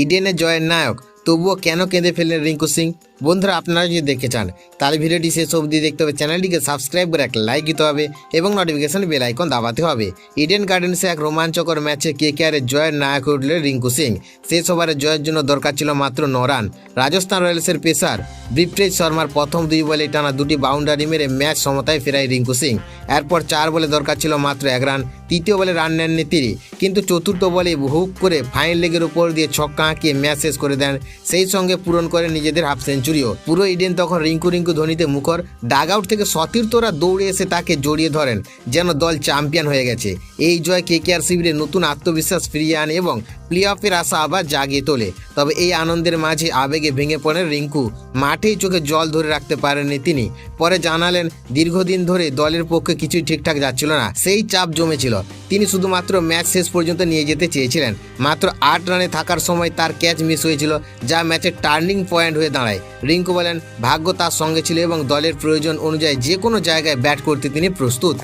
ইডেনে জয়ের নায়ক, তবুও কেন কেঁদে ফেললেন রিঙ্কু সিং? বন্ধুরা, আপনারা যদি দেখতে চান তাহলে ভিডিওটি শেষ অবধি দেখতে হবে, চ্যানেলটিকে সাবস্ক্রাইব করে একটা লাইক দিতে হবে এবং নোটিফিকেশন বেল আইকন দাবাতে হবে। ইডেন গার্ডেন্সে এক রোমাঞ্চকর ম্যাচে কেকেআরের জয়ের নায়ক উঠলেন রিঙ্কু সিং। শেষ ওভারে জয়ের জন্য দরকার ছিল মাত্র 9 রান। রাজস্থান রয়্যালসের পেসার ব্রিভটেজ শর্মার প্রথম 2 বলে টানা 2টি বাউন্ডারি মেরে ম্যাচ সমতায় ফেরায় রিঙ্কু সিং। এরপর 4 বলে দরকার ছিল মাত্র 1 রান। তৃতীয় বলে রান নেননি তিনি, কিন্তু চতুর্থ বলে হুক করে ফাইন লেগের উপর দিয়ে ছক্কা হাঁকিয়ে ম্যাচ শেষ করে দেন। সেই সঙ্গে পূরণ করে নিজেদের হাফ সেঞ্চুরিও। পুরো ইডেন তখন রিঙ্কু রিঙ্কু ধ্বনিতে মুখর। ডাগ আউট থেকে সতীর্থরা দৌড়ে এসে তাকে জড়িয়ে ধরেন, যেন দল চ্যাম্পিয়ন হয়ে গেছে। এই জয় কেকেআর শিবিরে নতুন আত্মবিশ্বাস ফিরিয়ে আনে এবং প্লে অফের আশা আবার জাগিয়ে তোলে। তবে এই আনন্দের মাঝে আবেগে ভেঙে পড়েন রিঙ্কু। মাঠেই চোখে জল ধরে রাখতে পারেননি তিনি। পরে জানালেন, দীর্ঘদিন ধরে দলের পক্ষে কিছুই ঠিকঠাক যাচ্ছিল না, সেই চাপ জমেছিল। তিনি শুধুমাত্র ম্যাচ শেষ পর্যন্ত নিয়ে যেতে চেয়েছিলেন। মাত্র 8 রানে থাকার সময় তার ক্যাচ মিস হয়েছিল, যা ম্যাচের টার্নিং পয়েন্ট হয়ে দাঁড়ায়। রিঙ্কু বলেন, ভাগ্য তার সঙ্গে ছিল এবং দলের প্রয়োজন অনুযায়ী যে কোনো জায়গায় ব্যাট করতে তিনি প্রস্তুত।